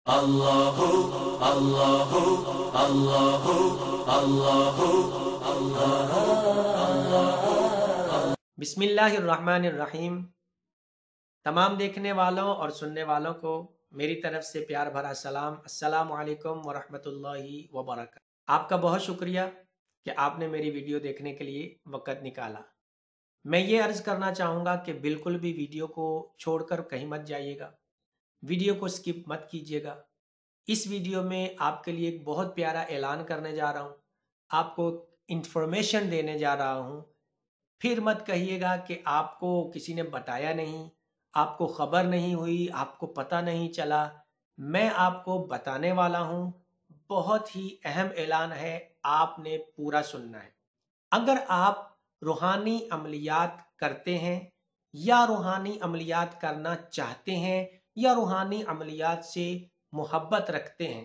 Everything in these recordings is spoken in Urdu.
اللہ اللہ اللہ اللہ اللہ۔ بسم اللہ الرحمن الرحیم۔ تمام دیکھنے والوں اور سننے والوں کو میری طرف سے پیار بھرا سلام، السلام علیکم ورحمۃ اللہ وبرکاتہ۔ آپ کا بہت شکریہ کہ آپ نے میری ویڈیو دیکھنے کے لیے وقت نکالا۔ میں یہ عرض کرنا چاہوں گا کہ بالکل بھی ویڈیو کو چھوڑ کر کہیں مت جائیے گا، ویڈیو کو سکپ مت کیجیے گا۔ اس ویڈیو میں آپ کے لیے ایک بہت پیارا اعلان کرنے جا رہا ہوں، آپ کو انفارمیشن دینے جا رہا ہوں۔ پھر مت کہیے گا کہ آپ کو کسی نے بتایا نہیں، آپ کو خبر نہیں ہوئی، آپ کو پتہ نہیں چلا۔ میں آپ کو بتانے والا ہوں، بہت ہی اہم اعلان ہے، آپ نے پورا سننا ہے۔ اگر آپ روحانی عملیات کرتے ہیں یا روحانی عملیات کرنا چاہتے ہیں یا روحانی عملیات سے محبت رکھتے ہیں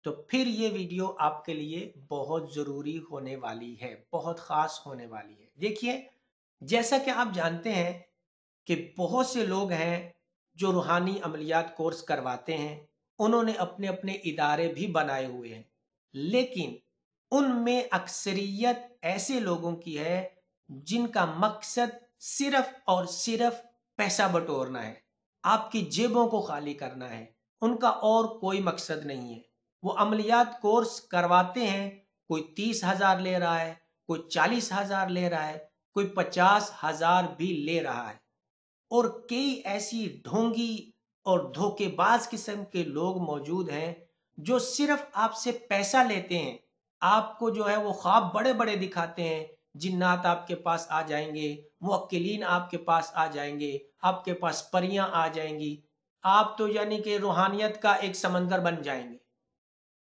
تو پھر یہ ویڈیو آپ کے لیے بہت ضروری ہونے والی ہے، بہت خاص ہونے والی ہے۔ دیکھیے، جیسا کہ آپ جانتے ہیں کہ بہت سے لوگ ہیں جو روحانی عملیات کورس کرواتے ہیں، انہوں نے اپنے اپنے ادارے بھی بنائے ہوئے ہیں، لیکن ان میں اکثریت ایسے لوگوں کی ہے جن کا مقصد صرف اور صرف پیسہ بٹورنا ہے، آپ کی جیبوں کو خالی کرنا ہے، ان کا اور کوئی مقصد نہیں ہے۔ وہ عملیات کورس کرواتے ہیں، کوئی 30,000 لے رہا ہے، کوئی 40,000 لے رہا ہے، کوئی 50,000 بھی لے رہا ہے، اور کئی ایسی ڈھونگی اور دھوکے باز قسم کے لوگ موجود ہیں جو صرف آپ سے پیسہ لیتے ہیں، آپ کو جو ہے وہ خواب بڑے بڑے دکھاتے ہیں، جنات آپ کے پاس آ جائیں گے، موکلین آپ کے پاس آ جائیں گے، آپ کے پاس پریاں آ جائیں گی، آپ تو یعنی کہ روحانیت کا ایک سمندر بن جائیں گے۔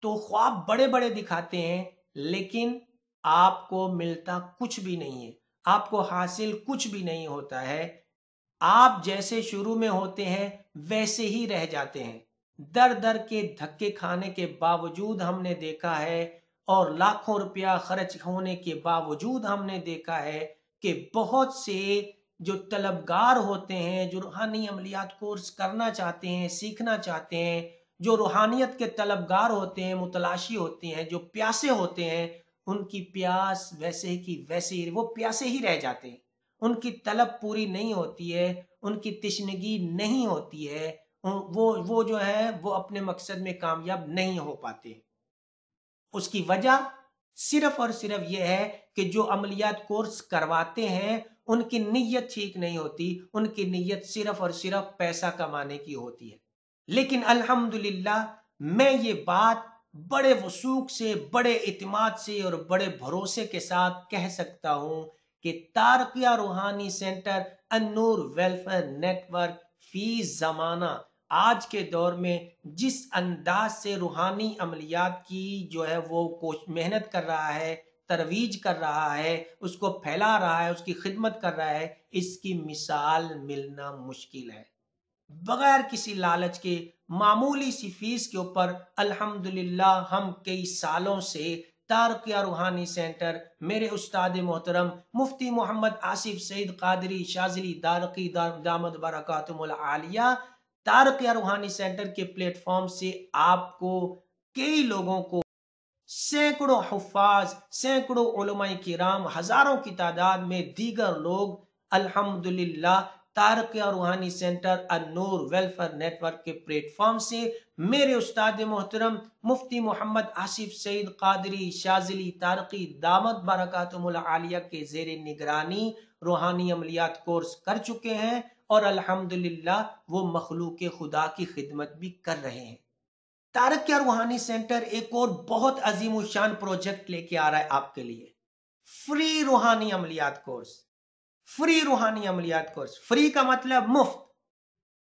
تو خواب بڑے بڑے دکھاتے ہیں، لیکن آپ کو ملتا کچھ بھی نہیں ہے، آپ کو حاصل کچھ بھی نہیں ہوتا ہے۔ آپ جیسے شروع میں ہوتے ہیں ویسے ہی رہ جاتے ہیں۔ در در کے دھکے کھانے کے باوجود ہم نے دیکھا ہے، اور لاکھوں روپیہ خرچ ہونے کے باوجود ہم نے دیکھا ہے کہ بہت سے جو طلبگار ہوتے ہیں، جو روحانی عملیات کورس کرنا چاہتے ہیں، سیکھنا چاہتے ہیں، جو روحانیت کے طلبگار ہوتے ہیں، متلاشی ہوتے ہیں، جو پیاسے ہوتے ہیں، ان کی پیاس ویسے کی ویسے ہی، وہ پیاسے ہی رہ جاتے ہیں، ان کی طلب پوری نہیں ہوتی ہے، ان کی تشنگی نہیں ہوتی ہے، وہ جو ہے وہ اپنے مقصد میں کامیاب نہیں ہو پاتے۔ اس کی وجہ صرف اور صرف یہ ہے کہ جو عملیات کورس کرواتے ہیں ان کی نیت ٹھیک نہیں ہوتی، ان کی نیت صرف اور صرف پیسہ کمانے کی ہوتی ہے۔ لیکن الحمدللہ میں یہ بات بڑے وثوق سے، بڑے اعتماد سے اور بڑے بھروسے کے ساتھ کہہ سکتا ہوں کہ تارقیہ روحانی سینٹر النور ویلفیئر نیٹ ورک فی زمانہ آج کے دور میں جس انداز سے روحانی عملیات کی جو ہے وہ محنت کر رہا ہے، ترویج کر رہا ہے، اس کو پھیلا رہا ہے، اس کی خدمت کر رہا ہے، اس کی مثال ملنا مشکل ہے۔ بغیر کسی لالچ کے معمولی سی فیس کے اوپر الحمدللہ ہم کئی سالوں سے تارقیہ روحانی سینٹر، میرے استاد محترم مفتی محمد آصف سعید قادری شاذلی دارقی دامت برکاتہم العالیہ، تارقیہ روحانی سینٹر کے پلیٹ فارم سے آپ کو کئی لوگوں کو، سینکڑوں حفاظ، سینکڑوں علماء کرام، ہزاروں کی تعداد میں دیگر لوگ الحمدللہ تارقیہ روحانی سینٹر النور ویلفیئر نیٹ ورک کے پلیٹ فارم سے میرے استاد محترم مفتی محمد آصف سعید قادری شاذلی تارقی دامت برکاتہم العالیہ کے زیر نگرانی روحانی عملیات کورس کر چکے ہیں، اور الحمدللہ وہ مخلوق خدا کی خدمت بھی کر رہے ہیں۔ تارقیہ روحانی سینٹر ایک اور بہت عظیم الشان پروجیکٹ لے کے آ رہا ہے آپ کے لیے، فری روحانی عملیات کورس۔ فری روحانی عملیات کورس، فری کا مطلب مفت،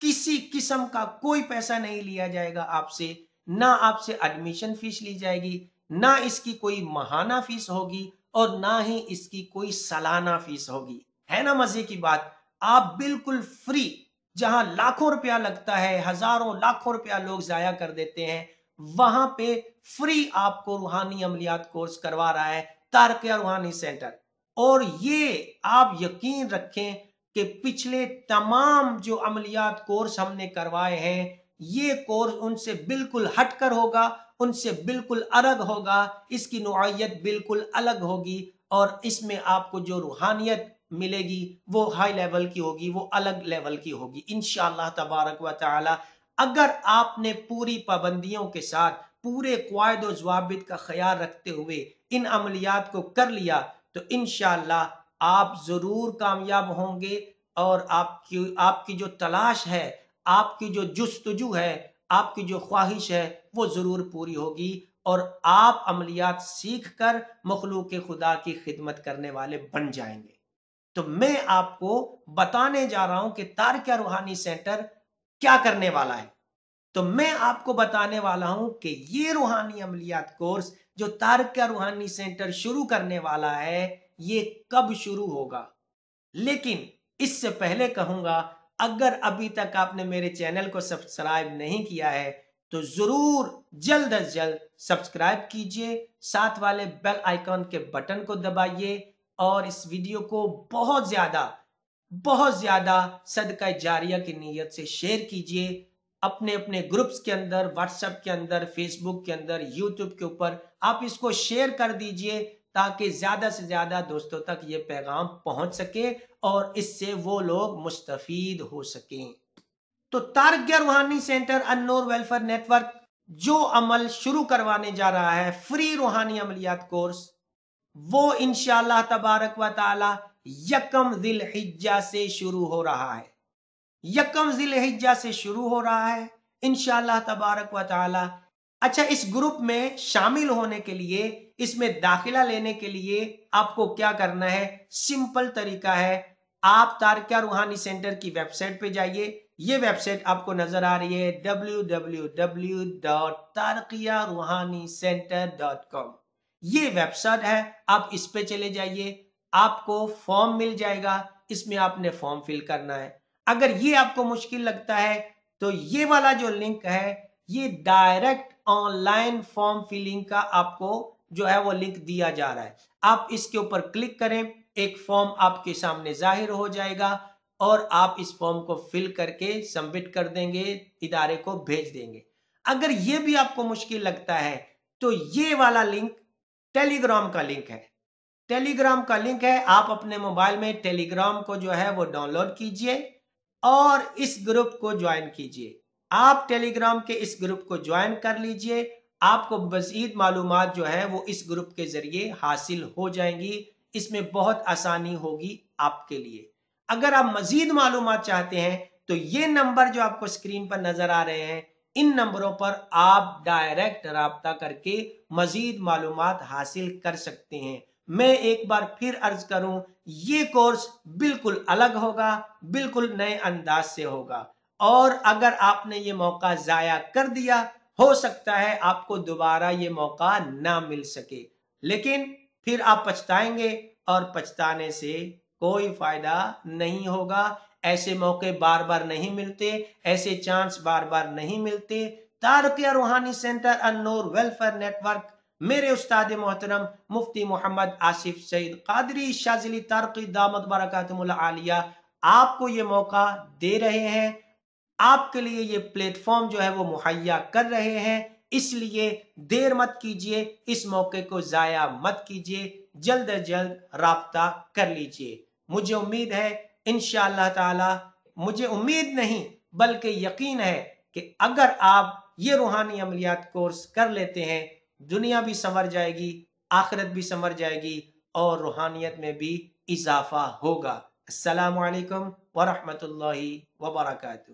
کسی قسم کا کوئی پیسہ نہیں لیا جائے گا آپ سے، نہ آپ سے ایڈمیشن فیس لی جائے گی، نہ اس کی کوئی ماہانہ فیس ہوگی، اور نہ ہی اس کی کوئی سالانہ فیس ہوگی۔ ہے نا مزے کی بات؟ آپ بالکل فری، جہاں لاکھوں روپیہ لگتا ہے، ہزاروں لاکھوں روپیہ لوگ ضائع کر دیتے ہیں، وہاں پہ فری آپ کو روحانی عملیات کورس کروا رہا ہے تارقیہ روحانی سینٹر۔ اور یہ آپ یقین رکھیں کہ پچھلے تمام جو عملیات کورس ہم نے کروائے ہیں، یہ کورس ان سے بالکل ہٹ کر ہوگا، ان سے بالکل الگ ہوگا، اس کی نوعیت بالکل الگ ہوگی، اور اس میں آپ کو جو روحانیت ملے گی وہ ہائی لیول کی ہوگی، وہ الگ لیول کی ہوگی انشاءاللہ تبارک و تعالی۔ اگر آپ نے پوری پابندیوں کے ساتھ پورے قواعد و ضوابط کا خیال رکھتے ہوئے ان عملیات کو کر لیا تو انشاءاللہ آپ ضرور کامیاب ہوں گے، اور آپ کی جو تلاش ہے، آپ کی جو جستجو ہے، آپ کی جو خواہش ہے وہ ضرور پوری ہوگی، اور آپ عملیات سیکھ کر مخلوق خدا کی خدمت کرنے والے بن جائیں گے۔ تو میں آپ کو بتانے جا رہا ہوں کہ تارکیہ روحانی سینٹر کیا کرنے والا ہے۔ تو میں آپ کو بتانے والا ہوں کہ یہ روحانی عملیات کورس جو تارکیہ روحانی سینٹر شروع کرنے والا ہے یہ کب شروع ہوگا۔ لیکن اس سے پہلے کہوں گا، اگر ابھی تک آپ نے میرے چینل کو سبسکرائب نہیں کیا ہے تو ضرور جلد از جلد سبسکرائب کیجئے، ساتھ والے بیل آئیکن کے بٹن کو دبائیے، اور اس ویڈیو کو بہت زیادہ صدقہ جاریہ کی نیت سے شیئر کیجئے، اپنے گروپس کے اندر، واٹس ایپ کے اندر، فیس بک کے اندر، یوٹیوب کے اوپر آپ اس کو شیئر کر دیجئے تاکہ زیادہ سے زیادہ دوستوں تک یہ پیغام پہنچ سکے اور اس سے وہ لوگ مستفید ہو سکیں۔ تو تارکیہ روحانی سینٹر النور ویلفیئر نیٹ ورک جو عمل شروع کروانے جا رہا ہے، فری روحانی عملیات کورس، وہ انشاءاللہ تبارک و تعالی 1 ذی الحجہ سے شروع ہو رہا ہے۔ 1 ذی الحجہ سے شروع ہو رہا ہے انشاءاللہ تبارک و تعالی۔ اچھا، اس گروپ میں شامل ہونے کے لیے، اس میں داخلہ لینے کے لیے آپ کو کیا کرنا ہے؟ سمپل طریقہ ہے، آپ تارکیہ روحانی سینٹر کی ویب سائٹ پہ جائیے۔ یہ ویب سائٹ آپ کو نظر آ رہی ہے www.tarqiyaruhanicenter.com، یہ ویب سائٹ ہے، آپ اس پہ چلے جائیے، آپ کو فارم مل جائے گا، اس میں آپ نے فارم فل کرنا ہے۔ اگر یہ آپ کو مشکل لگتا ہے تو یہ والا جو لنک ہے، یہ direct on line form filling کا آپ کو جو ہے وہ لنک دیا جا رہا ہے، آپ اس کے اوپر کلک کریں، ایک فارم آپ کے سامنے ظاہر ہو جائے گا، اور آپ اس فارم کو فل کر کے سبمٹ کر دیں گے، ادارے کو بھیج دیں گے۔ اگر یہ بھی آپ کو مشکل لگتا ہے تو یہ والا لنک ٹیلی گرام کا لنک ہے، ٹیلی گرام کا لنک ہے، آپ اپنے موبائل میں ٹیلی گرام کو جو ہے وہ ڈاؤن لوڈ کیجئے اور اس گروپ کو جوائن کیجئے۔ آپ ٹیلی گرام کے اس گروپ کو جوائن کر لیجئے، آپ کو مزید معلومات جو ہے وہ اس گروپ کے ذریعے حاصل ہو جائیں گی، اس میں بہت آسانی ہوگی آپ کے لیے۔ اگر آپ مزید معلومات چاہتے ہیں تو یہ نمبر جو آپ کو اسکرین پر نظر آ رہے ہیں، ان نمبروں پر آپ ڈائریکٹ رابطہ کر کے مزید معلومات حاصل کر سکتے ہیں۔ میں ایک بار پھر عرض کروں، یہ کورس بالکل الگ ہوگا، بالکل نئے انداز سے ہوگا، اور اگر آپ نے یہ موقع ضائع کر دیا، ہو سکتا ہے آپ کو دوبارہ یہ موقع نہ مل سکے، لیکن پھر آپ پچھتائیں گے، اور پچھتانے سے کوئی فائدہ نہیں ہوگا۔ ایسے موقع بار بار نہیں ملتے، ایسے چانس بار بار نہیں ملتے۔ تارکیہ روحانی سینٹر النور ویلفیئر نیٹ ورک، میرے استاد محترم مفتی محمد آصف سعید قادری شاذلی تارقی دامت برکاتہم العالیہ آپ کو یہ موقع دے رہے ہیں، آپ کے لیے یہ پلیٹ فارم جو ہے وہ مہیا کر رہے ہیں، اس لیے دیر مت کیجئے، اس موقع کو ضائع مت کیجئے، جلد از جلد رابطہ کر لیجئے۔ مجھے امید ہے انشاءاللہ تعالی، مجھے امید نہیں بلکہ یقین ہے کہ اگر آپ یہ روحانی عملیات کورس کر لیتے ہیں، دنیا بھی سنور جائے گی، آخرت بھی سنور جائے گی، اور روحانیت میں بھی اضافہ ہوگا۔ السلام علیکم ورحمۃ اللہ وبرکاتہ۔